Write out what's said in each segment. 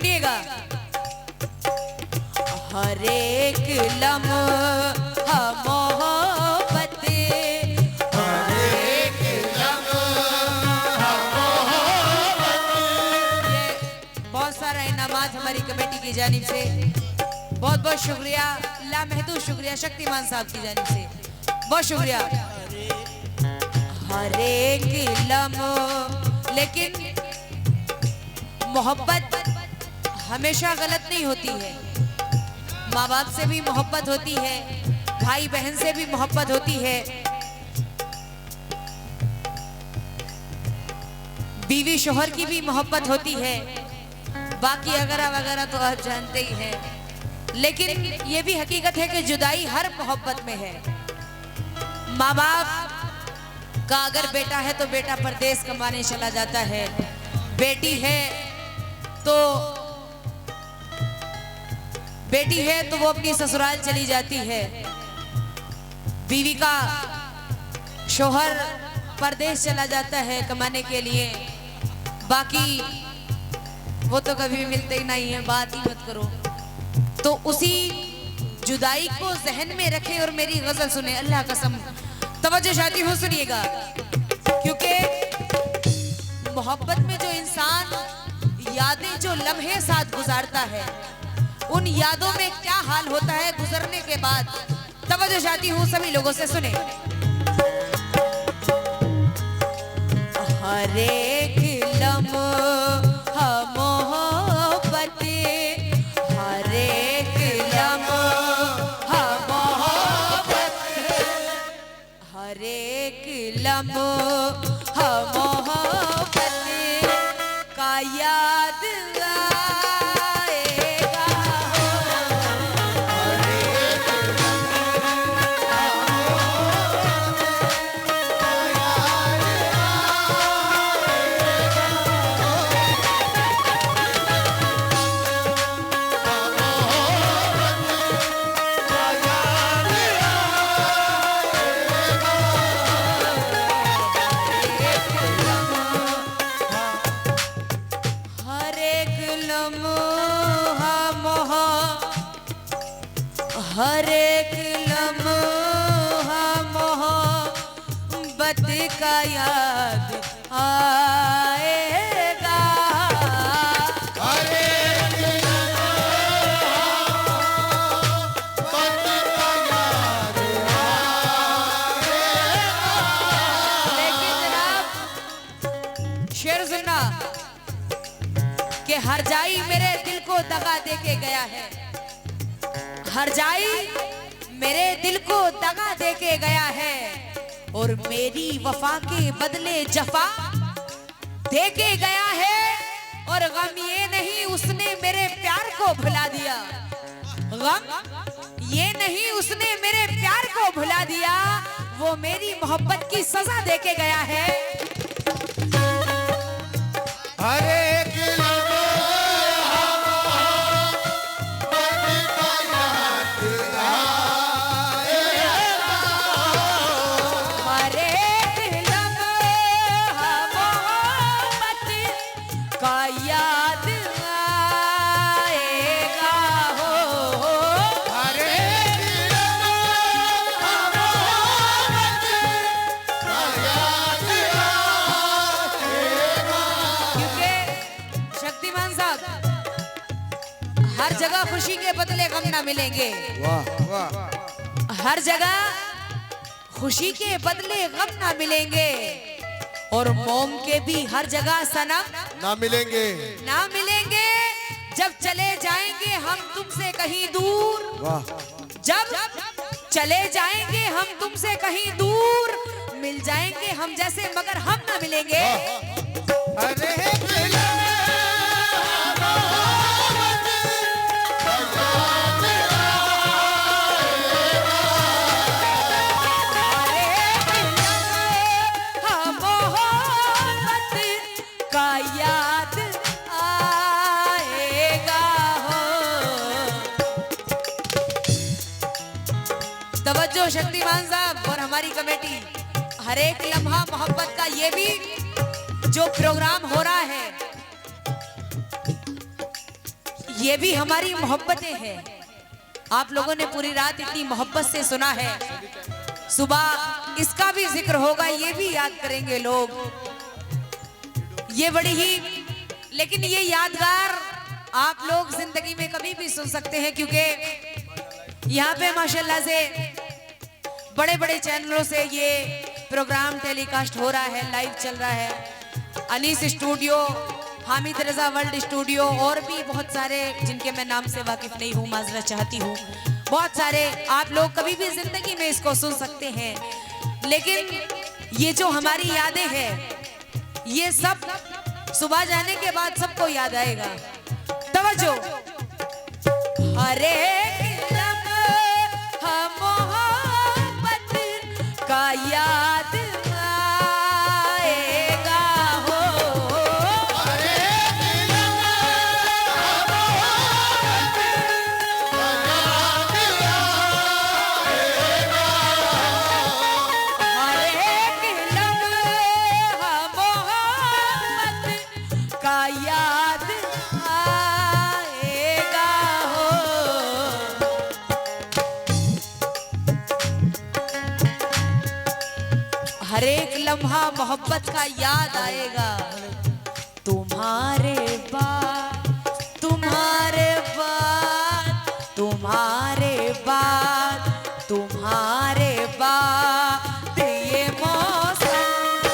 सुनिएगा। हर एक लम्हा मोहब्बत, हर एक लम्हा मोहब्बत। ये बहुत सारा इनामात हमारी कमेटी की जानिब से, बहुत बहुत शुक्रिया, लामहदूद शुक्रिया शक्तिमान साहब की जानिब से, बहुत शुक्रिया। हर एक लम्हा, लेकिन मोहब्बत हमेशा गलत नहीं होती है। माँ बाप से भी मोहब्बत होती है, भाई बहन से भी मोहब्बत होती है, बीवी शोहर की भी मोहब्बत होती है, बाकी वगैरह वगैरह तो आप जानते ही हैं। लेकिन ये भी हकीकत है कि जुदाई हर मोहब्बत में है। माँ बाप का अगर बेटा है तो बेटा परदेश कमाने चला जाता है, बेटी है तो वो अपनी ससुराल चली जाती है, बीवी का शोहर परदेश चला जाता है कमाने के लिए, बाकी वो तो कभी मिलते ही नहीं है, बात ही मत करो। तो उसी जुदाई को जहन में रखे और मेरी गजल सुने, अल्लाह कसम तवज्जो चाहती हूँ, सुनिएगा। क्योंकि मोहब्बत में जो इंसान यादें, जो लम्हे साथ गुजारता है, उन यादों में क्या हाल होता है गुजरने के बाद, तवज्जो चाहती हूँ सभी लोगों से, सुने। हर एक लम्हा मोहब्बत, हर एक लम्हा मोहब्बत, हर एक लम्हा मोहब्बत का याद आएगा। हर एक लम्हा मोहब्बत का याद आएगा। हर एक लम्हा मोहब्बत का याद आएगा। लेकिन जनाब शेर सुनना कि हर जाई मेरे दिल को दगा दे के गया है, हर जाई मेरे दिल को दगा दे के गया है, और मेरी वफा के बदले जफा दे के गया है। और गम ये नहीं उसने मेरे प्यार को भुला दिया, गम ये नहीं उसने मेरे प्यार को भुला दिया, वो मेरी मोहब्बत की सजा दे के गया है। हर एक लम्हा मोहब्बत का याद आएगा। हर एक लम्हा मोहब्बत का याद आएगा हो। हर एक लम्हा मोहब्बत का याद आएगा। क्योंकि शक्तिमान साहब, हर जगह खुशी के बदले गम ना मिलेंगे, वाह वाह। हर जगह खुशी के बदले गम ना मिलेंगे, और मोम के भी हर जगह सनम ना मिलेंगे। ना मिलेंगे। जब चले जाएंगे हम तुमसे कहीं दूर, वाह। जब चले जाएंगे हम तुमसे कहीं दूर, मिल जाएंगे हम जैसे मगर हम ना मिलेंगे। हर एक लम्हा मोहब्बत का याद मोहब्बत का याद आएगा हो। तवज्जो शक्तिमान साहब और हमारी कमेटी, हर एक लम्हा मोहब्बत का ये भी जो प्रोग्राम हो रहा है, ये भी हमारी मोहब्बतें हैं। आप लोगों ने पूरी रात इतनी मोहब्बत से सुना है, सुबह इसका भी जिक्र होगा, ये भी याद करेंगे लोग। ये बड़ी ही, लेकिन ये यादगार आप लोग जिंदगी में कभी भी सुन सकते हैं, क्योंकि यहाँ पे माशाल्लाह से बड़े बड़े चैनलों से ये प्रोग्राम टेलीकास्ट हो रहा है, लाइव चल रहा है। अनीस स्टूडियो, हामिद रजा वर्ल्ड स्टूडियो और भी बहुत सारे जिनके मैं नाम से वाकिफ नहीं हूँ, माजरा चाहती हूँ। बहुत सारे आप लोग कभी भी जिंदगी में इसको सुन सकते हैं। लेकिन ये जो हमारी यादें हैं, ये सब सुबह जाने के बाद सबको याद आएगा। तवज्जो। हर एक लम्हा मोहब्बत का याद आएगा हो। हर एक लम्हा मोहब्बत का याद आएगा हो। हर एक लम्हा मोहब्बत का याद आएगा। तुम्हारे बाद, तुम्हारे बाद, तुम्हारे बाद, तुम्हारे बाद ये मौसम,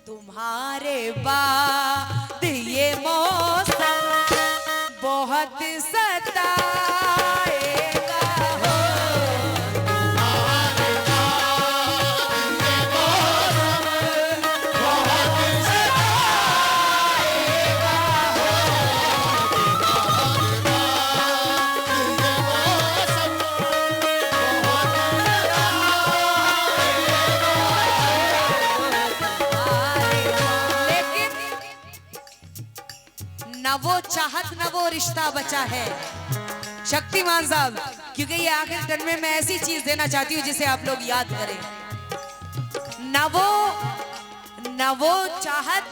तुम्हारे बाद ये मौसम बहुत सताएगा हो। लेकिन न वो चाहत न वो रिश्ता बचा है। शक्तिमान साहब, क्योंकि ये आखिर टर्म में मैं ऐसी चीज देना चाहती हूँ जिसे आप लोग याद करें। न वो चाहत,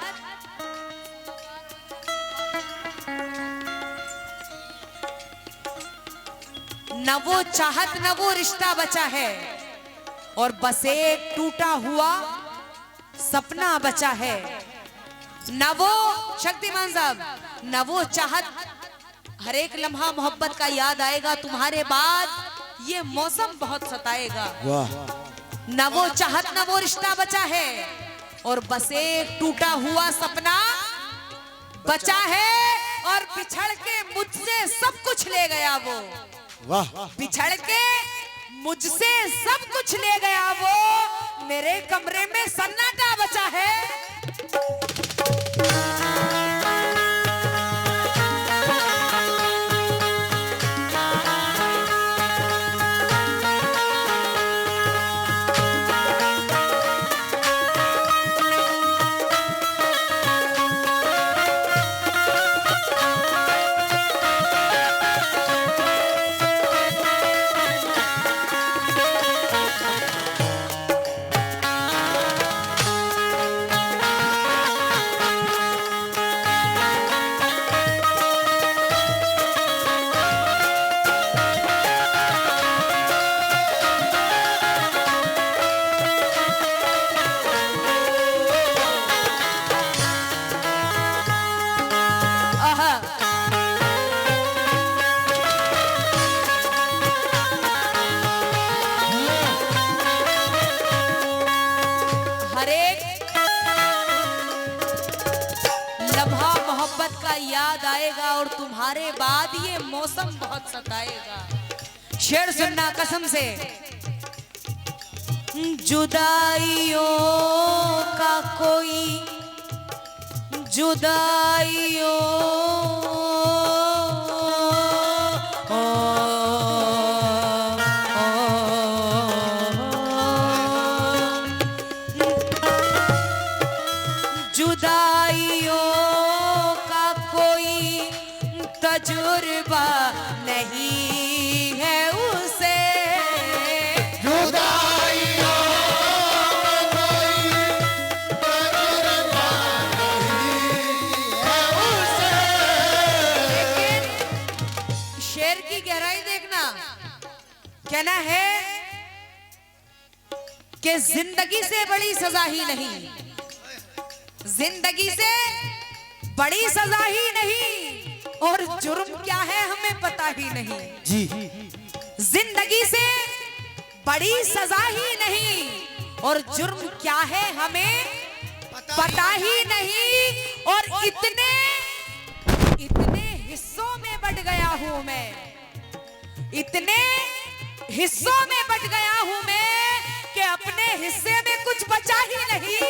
न वो चाहत न वो रिश्ता बचा है, और बस एक टूटा हुआ सपना बचा है। न वो, शक्तिमान साहब, न वो चाहत, हर एक लम्हा मोहब्बत का याद आएगा। तुम्हारे बाद ये मौसम बहुत सताएगा। वाह। न वो चाहत न वो रिश्ता बचा है, और बस एक टूटा हुआ सपना बचा है। और बिछड़ के मुझसे सब कुछ ले गया वो, वाह। बिछड़ के मुझसे सब कुछ ले गया वो। मेरे कमरे में सन्नाटा बचा है। याद आएगा और तुम्हारे बाद ये मौसम बहुत सताएगा। शेर सुनना कसम से। जुदाइयों का कोई जुदाइयों जुदाइयों का कोई तजुर्बा नहीं है उसे। जुदाइयों का कोई तजुर्बा नहीं है उसे। कि जिंदगी से बड़ी सजा ही नहीं, जिंदगी से बड़ी सजा ही नहीं, और जुर्म क्या है हमें पता ही नहीं जी। जिंदगी से बड़ी सजा ही नहीं, और जुर्म क्या है हमें पता ही नहीं। और इतने इतने हिस्सों में बट गया हूं मैं, इतने हिस्सों में बट गया हूं मैं कि अपने हिस्से में कुछ बचा ही नहीं।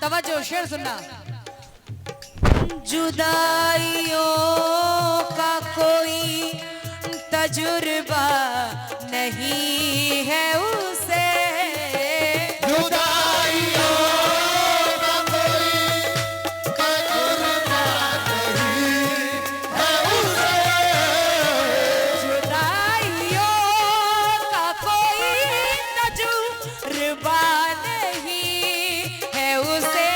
तवज्जो, शेर सुनना। जुदाइयों का कोई तजुर्बा नहीं है उसे, जुदाइयों का कोई तजुर्बा नहीं है उसे,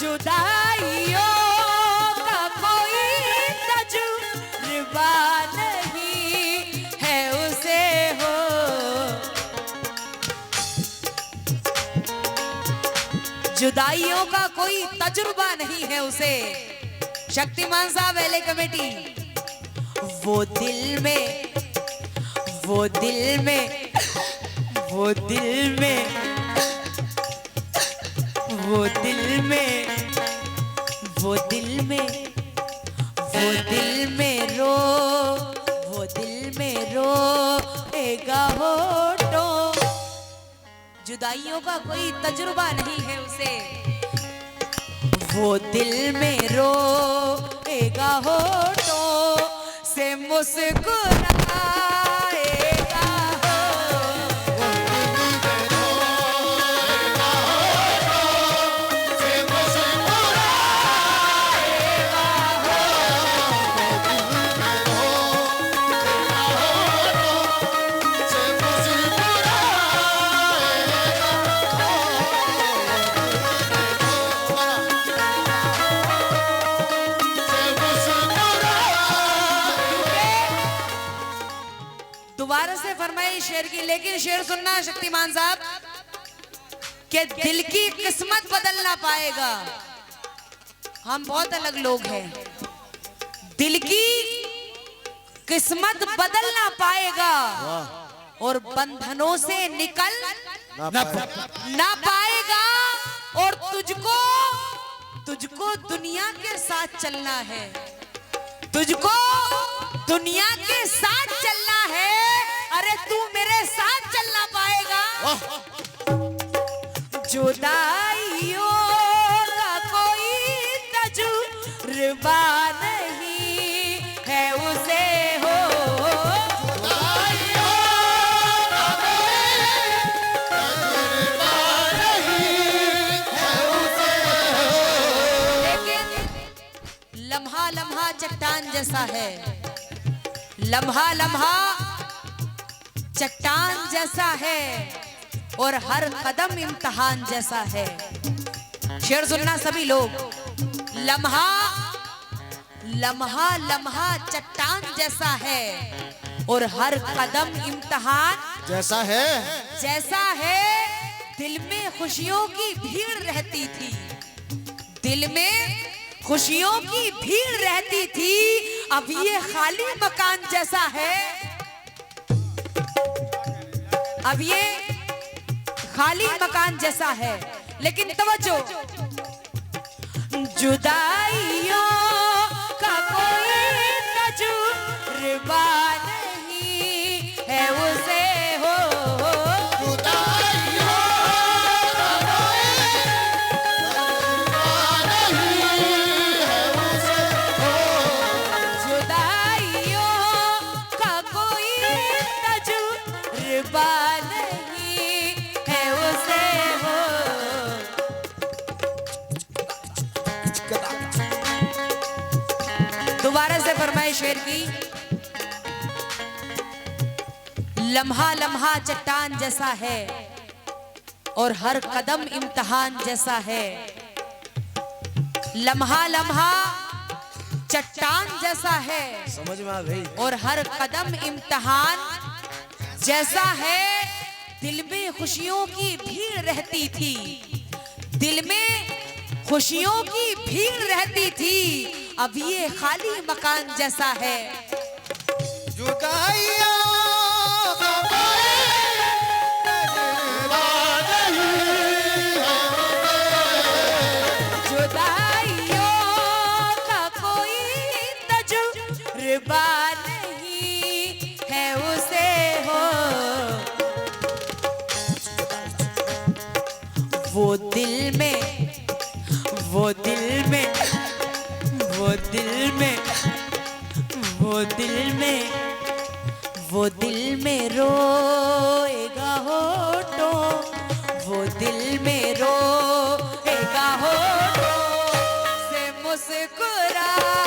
जुदाइयों का कोई तजुर्बा नहीं है उसे। जुदाइयों का कोई तजुर्बा नहीं है उसे। शक्तिमान साहब, एले कमेटी। वो दिल में, वो दिल में, वो दिल में, वो दिल में, वो दिल में, वो दिल में रो, वो दिल में रोएगा होठों। जुदाइयों का कोई तजुर्बा नहीं है उसे, वो दिल में रोएगा होठों से मुस्कुराएगा दोबारा से फरमाई शेर की। लेकिन शेर सुनना शक्तिमान साहब, कि दिल की किस्मत बदल ना पाएगा। हम बहुत अलग लोग हैं। दिल की किस्मत बदल ना पाएगा और बंधनों से निकल ना पाएगा, और तुझको तुझको दुनिया के साथ चलना है, तुझको दुनिया के साथ चलना है। अरे तू मेरे साथ चल ना पाएगा। जुदाइयों का कोई तजुर्बा नहीं है उसे हो, लेकिन लम्हा लम्हा चट्टान जैसा है, लम्हा लम्हा चट्टान जैसा है, और हर कदम इम्तिहान जैसा है। शेर सुनना सभी लोग। लम्हा लम्हा लम्हा चट्टान जैसा है, और हर कदम इम्तिहान जैसा है, जैसा है। दिल में खुशियों की भीड़ रहती थी, दिल में खुशियों की भीड़ रहती थी, अब ये खाली मकान जैसा है, अब ये खाली मकान जैसा है। लेकिन तवज्जो, जुदाइयों का कोई तजुर्बा नहीं है उसे हो, जुदाइयों का है शेर की। लम्हा लम्हा चट्टान जैसा है और हर कदम इम्तिहान जैसा है। लम्हा लम्हा चट्टान जैसा है, समझ में आ गई। और हर कदम इम्तिहान जैसा है। दिल में खुशियों की भीड़ रहती थी, दिल में खुशियों की भीड़ रहती थी। अब ये खाली मकान जैसा है। जुदाइयाँ जुदाइयों का कोई तजुर्बा नहीं है उसे हो। वो दिल में, वो दिल में, वो दिल में, वो दिल में, वो दिल में रोएगा होठों, वो दिल में रोएगा होठों से मुस्कुराएगा।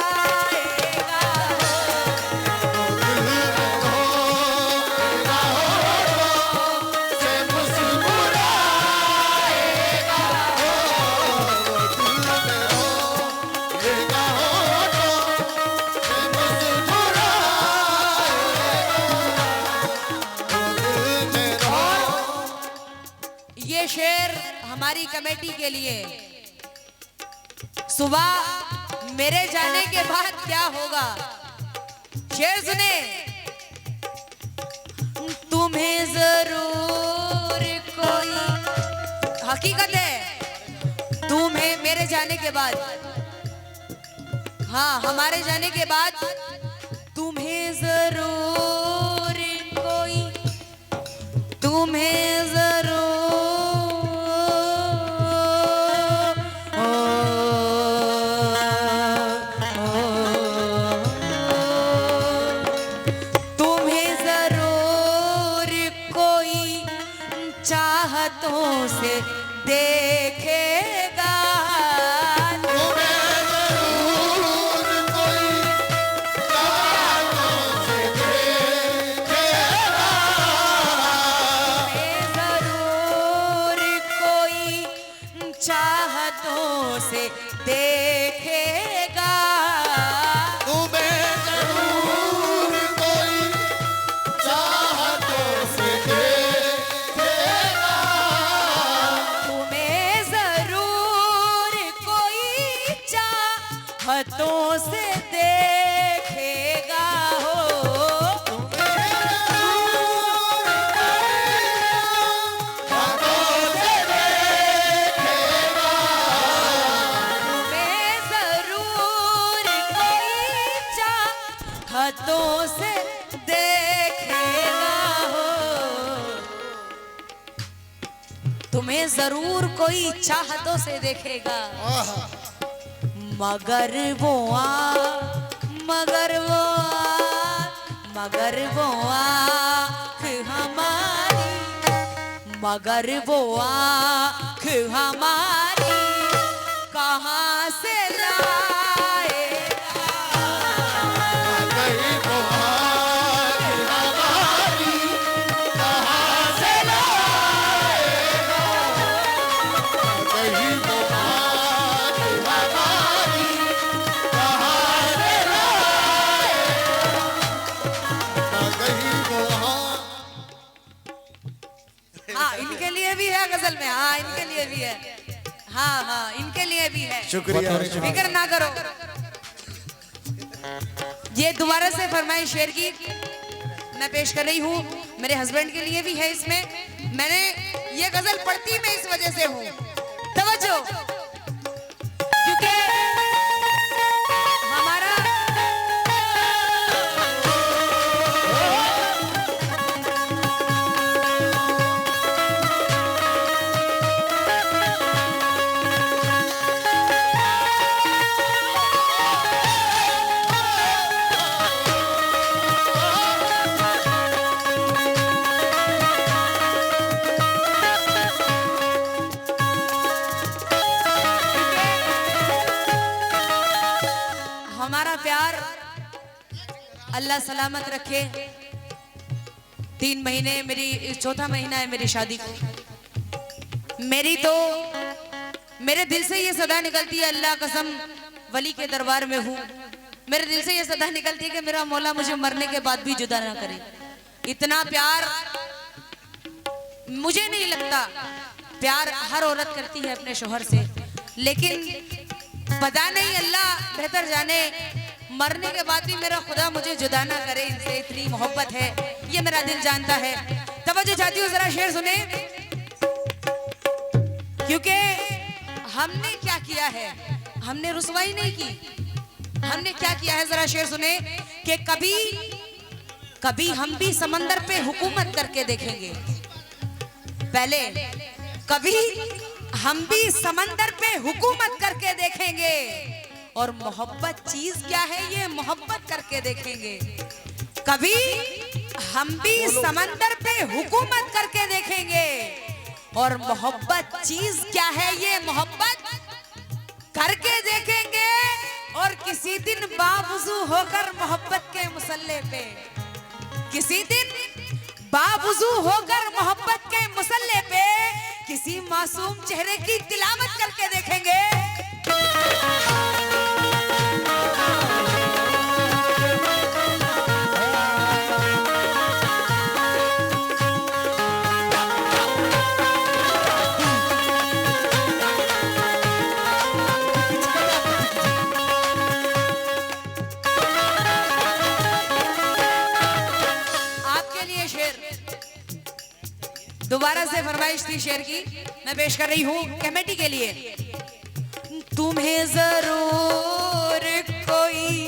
ये शेर हमारी कमेटी के लिए। सुबह मेरे जाने के बाद क्या होगा, शेर सुने। तुम्हें जरूर कोई, हकीकत है, तुम्हें मेरे जाने के बाद, हाँ हमारे जाने के बाद तुम्हें जरूर कोई, तुम्हें जरूर तुम्हें जरूर कोई चाहतों से देखेगा। चाहतों से देखेगा। तुम्हें जरूर कोई चाहतों से देखेगा। तुम्हें जरूर कोई चाहतों से देखेगा हो। हाथों से देखेगा हो। तुम्हें जरूर कोई चाहतों से देखेगा। मगर वो आ, मगर वो आ, मगर वो आँख हमारी, मगर वो आँख हमारी कहाँ से लाए। हाँ इनके लिए भी है गजल में, हाँ इनके लिए भी है, हाँ हाँ इनके लिए भी है। शुक्रिया। फिक्र ना करो। ये दोबारा से फरमाइश शेर की मैं पेश कर रही हूँ, मेरे हस्बैंड के लिए भी है। इसमें मैंने ये गजल पढ़ती मैं इस वजह से हूँ, तवज्जो, क्योंकि हमारा अल्लाह सलामत रखे। 3 महीने, मेरी चौथा महीना है मेरी शादी को। मेरी तो मेरे दिल से ये सदा निकलती है, अल्लाह कसम वली के दरबार में हूँ, मेरे दिल से ये सदा निकलती है कि मेरा मौला मुझे मरने के बाद भी जुदा ना करे। इतना प्यार मुझे नहीं लगता, प्यार हर औरत करती है अपने शोहर से, लेकिन पता नहीं अल्लाह बेहतर जाने, मरने के बाद भी मेरा खुदा मुझे जुदा ना करे इनसे, इतनी मोहब्बत है, ये मेरा दिल जानता है। तवज्जो चाहती हूँ, जरा शेर सुने, क्योंकि हमने क्या किया है, हमने रुसवाई नहीं की, हमने क्या किया है, जरा शेर सुने कि कभी कभी हम भी समंदर पे हुकूमत करके देखेंगे। पहले कभी हम भी समंदर पे हुकूमत करके देखेंगे, और मोहब्बत चीज क्या है ये मोहब्बत करके देखेंगे। कभी हम भी समंदर पे हुकूमत करके देखेंगे, और मोहब्बत चीज क्या है ये मोहब्बत करके देखेंगे। और किसी दिन बावजू होकर मोहब्बत के मुसल्ले पे, किसी दिन बावजू होकर मोहब्बत के मुसल्ले पे किसी मासूम चेहरे की तिलावत करके देखेंगे। दोबारा से फरमाइश थी शेर की, मैं पेश कर रही हूँ कमेटी के लिए। तुम्हें जरूर कोई,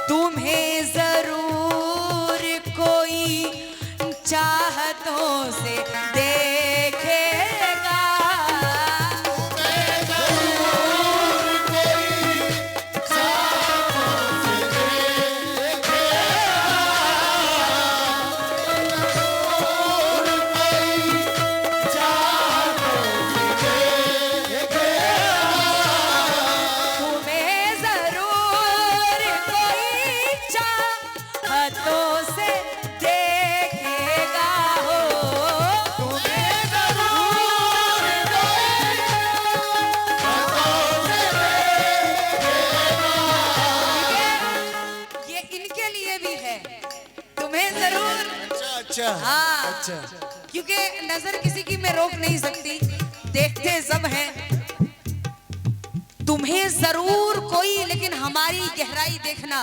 तुम्हें जरूर कोई चाहतों से देखेगा, अच्छा। क्योंकि नजर किसी की मैं रोक नहीं सकती, देखते सब हैं। तुम्हें जरूर कोई, लेकिन हमारी गहराई देखना,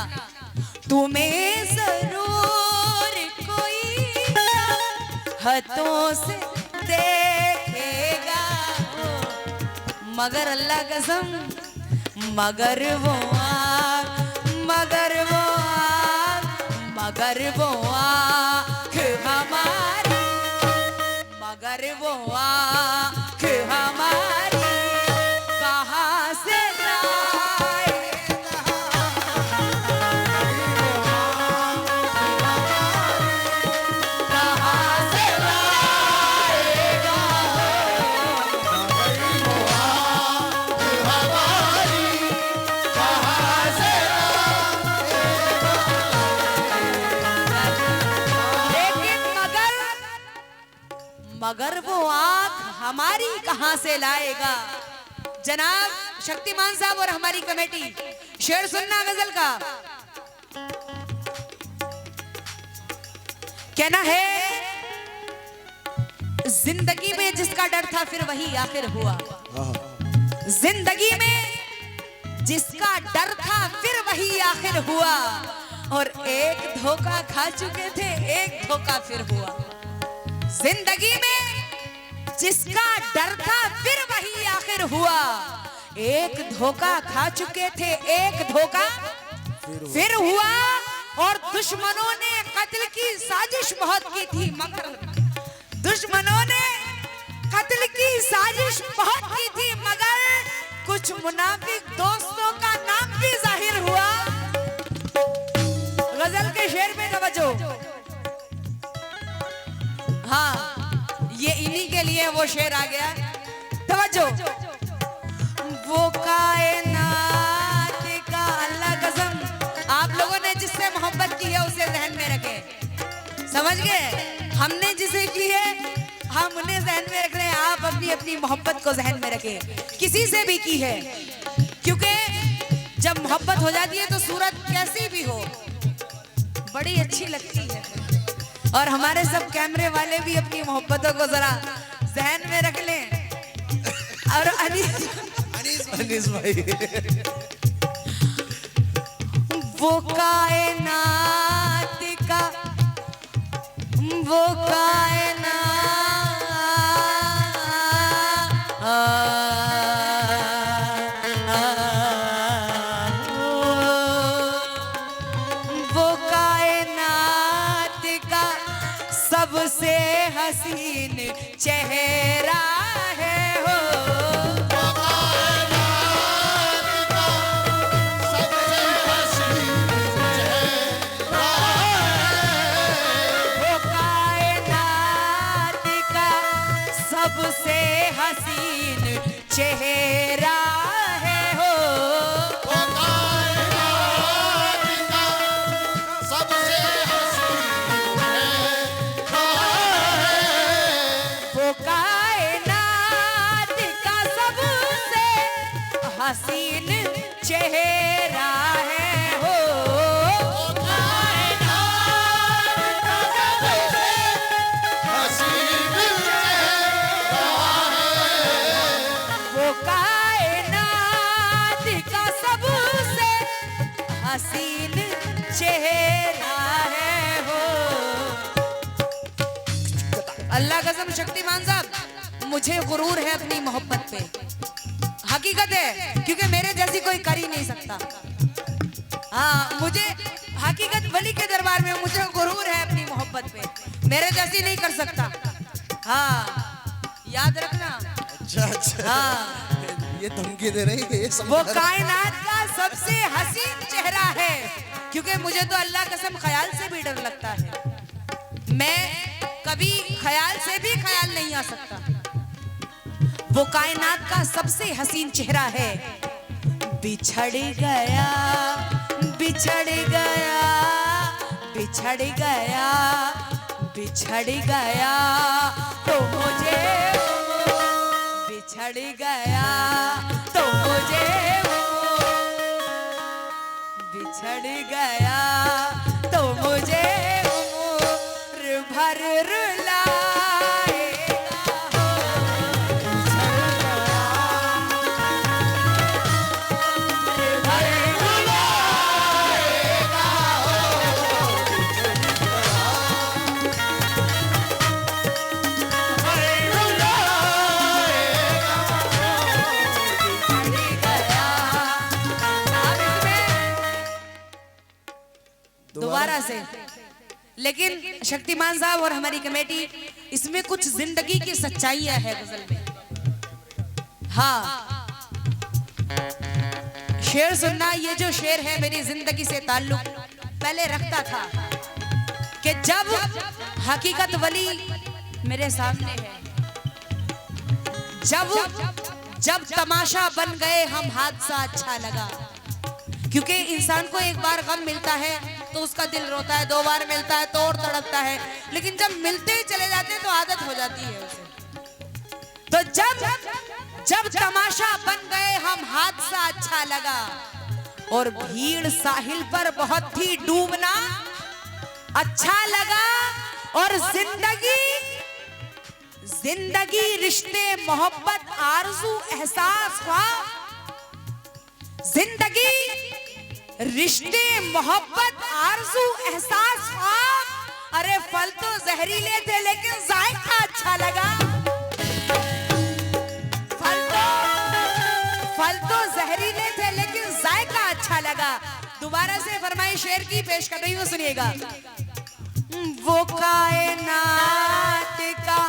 तुम्हें जरूर कोई हाथों से देखेगा, मगर अल्लाह कसम, मगर वो आँख, मगर वो आँख, मगर वो आँख हमारी, मगर वो आँख हमारी कहाँ से मगर वो आँख हमारी कहां से लाएगा। जनाब शक्तिमान साहब और हमारी कमेटी, शेर सुनना गजल का। कहना है, जिंदगी में जिसका डर था फिर वही आखिर हुआ, जिंदगी में जिसका डर था फिर वही आखिर हुआ, और एक धोखा खा चुके थे एक धोखा फिर हुआ। जिंदगी में जिसका डर था फिर वही आखिर हुआ, एक धोखा खा चुके थे एक धोखा फिर हुआ, और दुश्मनों ने कत्ल की साजिश बहुत की थी, मगर दुश्मनों ने कत्ल की साजिश बहुत की थी, मगर कुछ मुनाफिक दोस्तों का नाम भी जाहिर हुआ। गजल के शेर में तवज्जो, हाँ ये इन्हीं के लिए वो शेर आ गया। तवज्जो, वो कायनात का अल्लाह कसम, आप लोगों ने जिससे मोहब्बत समझ गए? हमने जिसे की है हम उन्हें जहन में रख रहे हैं, आप अपनी अपनी मोहब्बत को जहन में रखें, किसी से भी की है, क्योंकि जब मोहब्बत हो जाती है तो सूरत कैसी भी हो बड़ी अच्छी लगती है। और हमारे सब कैमरे वाले भी अपनी मोहब्बतों को जरा जहन में रख लें। और अनीस भाई वो कायनात का, वो कायनात वो कायनात का सबसे हसीन चेहरा है हो। सबसे हसीन चेहरा है हो। सबसे वो कायनात का सबसे हसीन चेहरा है हो। हसीन चेहरा है हो। अल्लाह कसम शक्तिमान साहब, मुझे गुरूर है अपनी मोहब्बत पे, हकीकत है, क्योंकि मेरे जैसी कोई कर ही नहीं सकता। हाँ, मुझे हकीकत वली के दरबार में मुझे गुरूर है अपनी मोहब्बत पे, मेरे जैसी नहीं कर सकता। हाँ, याद रखना। अच्छा हाँ, ये धमकी दे रही है, ये वो कायनात का सबसे हसीन चेहरा है, क्योंकि मुझे तो अल्लाह कसम ख्याल से भी डर लगता है, मैं कभी ख्याल से भी ख्याल नहीं आ सकता। वो कायनात का सबसे हसीन चेहरा है। बिछड़ गया, बिछड़ गया, बिछड़ गया, बिछड़ गया तो मुझे, बिछड़ गया तो मुझे, बिछड़ गया तो मुझे उम्र भर रुलाएगा दोबारा से। लेकिन शक्तिमान साहब और हमारी कमेटी, इसमें कुछ जिंदगी की सच्चाइयां है गजल में। हाँ, शेर सुनना, ये जो शेर है मेरी जिंदगी से ताल्लुक पहले रखता था कि जब हकीकत वली मेरे सामने है, जब तमाशा बन गए हम हादसा अच्छा लगा। क्योंकि इंसान को एक बार गम मिलता है तो उसका दिल रोता है, 2 बार मिलता है तो और तड़पता है, लेकिन जब मिलते ही चले जाते हैं तो आदत हो जाती है उसे। तो जब तमाशा बन गए हम हादसा अच्छा लगा, और भीड़ साहिल पर बहुत थी डूबना अच्छा लगा, और जिंदगी रिश्ते मोहब्बत आरज़ू एहसास हुआ, जिंदगी रिश्ते मोहब्बत आरज़ू एहसास हुआ। अरे फल तो जहरीले थे लेकिन जायका अच्छा लगा, फल तो जहरीले थे लेकिन जायका अच्छा लगा। दोबारा से फरमाई शेर की पेश कर रही हूँ, सुनिएगा। वो कायनात का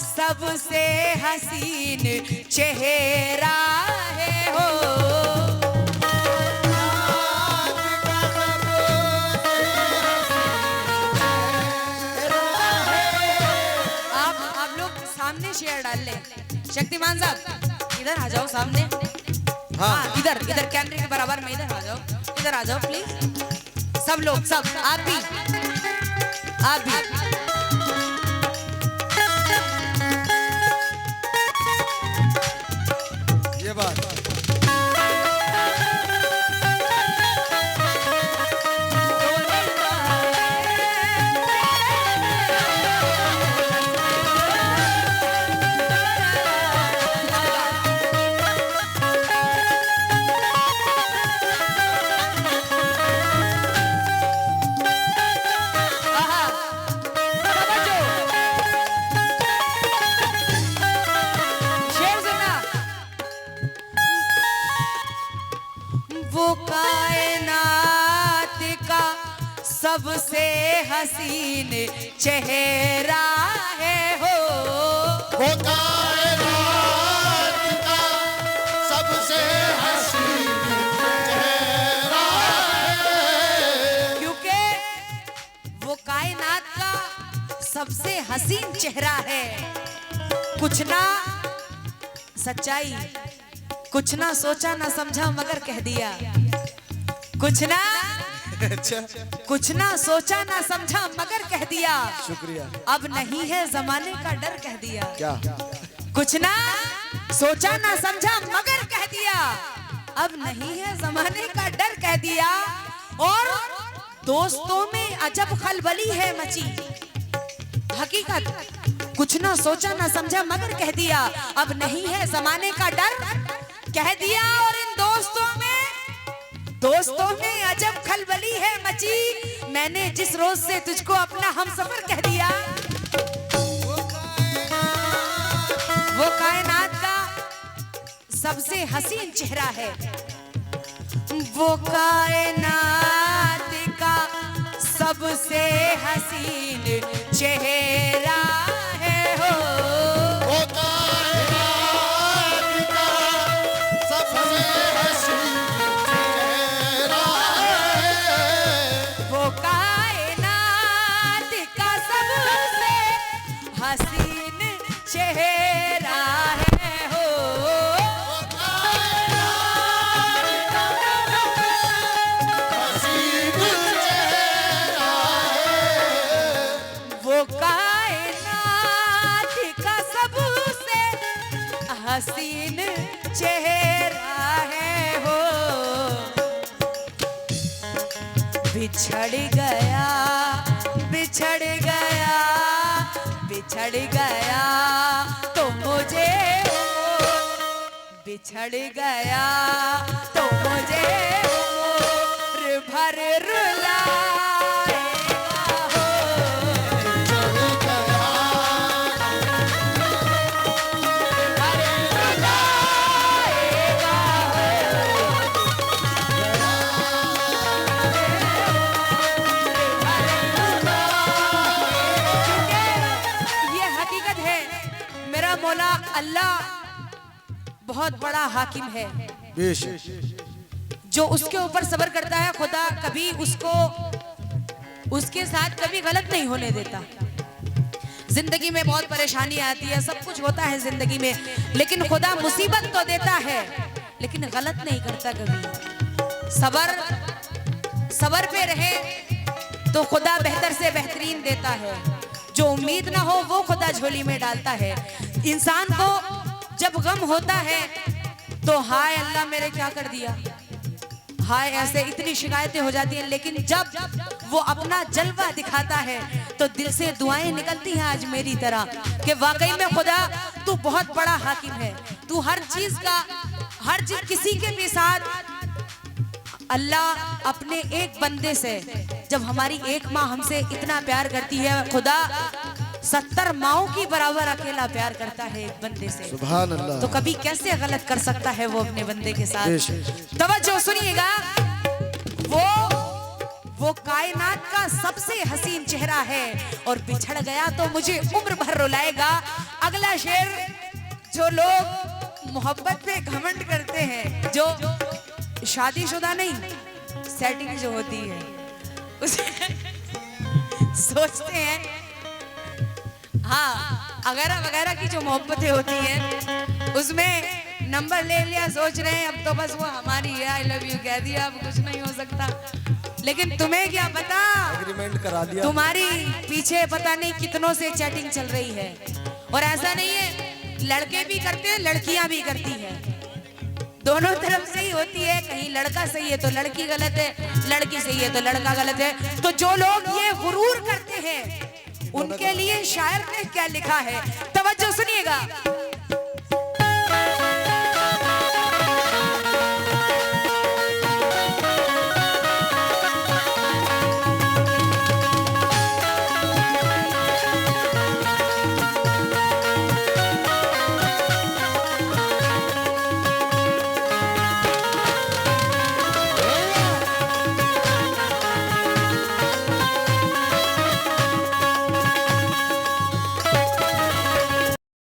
सबसे हसीन चेहरा है हो। सामने शेयर डाल ले। शक्तिमान साहब इधर आ जाओ सामने। हाँ, इधर कैमरे के बराबर में इधर आ जाओ, इधर आ जाओ प्लीज। सब लोग, सब आप भी। आप भी ये बात वो कायनात का सबसे हसीन चेहरा है हो। वो कायनात का सबसे हसीन चेहरा है। क्योंकि वो कायनात का सबसे हसीन चेहरा है। कुछ ना सच्चाई, कुछ ना सोचा ना समझा मगर कह दिया। कुछ ना अच्छा कुछ ना सोचा ना समझा मगर कह दिया। शुक्रिया। अब नहीं है जमाने का डर कह दिया। क्या कुछ ना सोचा ना समझा मगर कह दिया। अब नहीं है जमाने का डर कह दिया। और दोस्तों में अजब खलबली है मची। हकीकत कुछ ना सोचा ना समझा मगर कह दिया। अब नहीं है जमाने का डर कह दिया। और इन दोस्तों में अजब खलबली है मची। मैंने जिस रोज से तुझको अपना हमसफर कह दिया। वो कायनात का सबसे हसीन चेहरा है। वो कायनात का सबसे हसीन चेहरा है हो। वो कायनात का सबसे हसीन चेहरा है। वो कायनात का सबसे हसीन चेहरा है हो। वो कायनात का सबसे हसीन चेहरा है हो। बिछड़ गया बिछड़ गया बिछड़ गया तो मुझे बिछड़ गया तो मुझे उम्र भर रुलाएगा हो। अरे रुलाएगा हो। ये हकीकत है। मेरा मौला अल्लाह बहुत बड़ा हाकिम है। बेशक जो उसके ऊपर सब्र करता है खुदा कभी उसको उसके साथ कभी गलत नहीं होने देता। जिंदगी में बहुत परेशानी आती है, सब कुछ होता है जिंदगी में, लेकिन खुदा मुसीबत तो देता है लेकिन गलत नहीं करता कभी। सब्र पे रहे तो खुदा बेहतर से बेहतरीन देता है। जो उम्मीद ना हो वो खुदा झोली में डालता है। इंसान को जब गम होता है तो हाय अल्लाह मेरे क्या कर दिया, हाय ऐसे इतनी शिकायतें हो जाती हैं। लेकिन जब वो अपना जलवा दिखाता है तो दिल से दुआएं निकलती हैं आज मेरी तरह कि वाकई में खुदा तू बहुत बड़ा हाकिम है। तू हर चीज किसी के भी साथ अल्लाह अपने एक बंदे से, जब हमारी एक माँ हमसे इतना प्यार करती है, खुदा 70 माओं की बराबर अकेला प्यार करता है एक बंदे से। सुभान अल्लाह। तो कभी कैसे गलत कर सकता है वो अपने बंदे के साथ। तवज्जो सुनिएगा। वो कायनात का सबसे हसीन चेहरा है और बिछड़ गया तो मुझे उम्र भर रुलाएगा। अगला शेर, जो लोग मोहब्बत पे घमंड करते हैं, जो शादीशुदा नहीं सेटिंग जो होती है उसे सोचते हैं हाँ वगैरह वगैरह की जो मोहब्बतें होती हैं उसमें नंबर ले लिया, सोच रहे हैं अब तो बस वो हमारी है, आई लव यू कह दिया, अब कुछ नहीं हो सकता। लेकिन तुम्हें क्या पता, एग्रीमेंट करा दिया। तुम्हारी पीछे पता नहीं कितनों से चैटिंग चल रही है। और ऐसा नहीं है, लड़के भी करते हैं, लड़कियां भी करती हैं, दोनों तरफ से ही होती है। कहीं लड़का सही है तो लड़की गलत है, लड़की सही है तो लड़का गलत है। तो जो लोग ये गुरूर करते हैं उनके लिए शायर ने क्या लिखा है, तवज्जो सुनिएगा।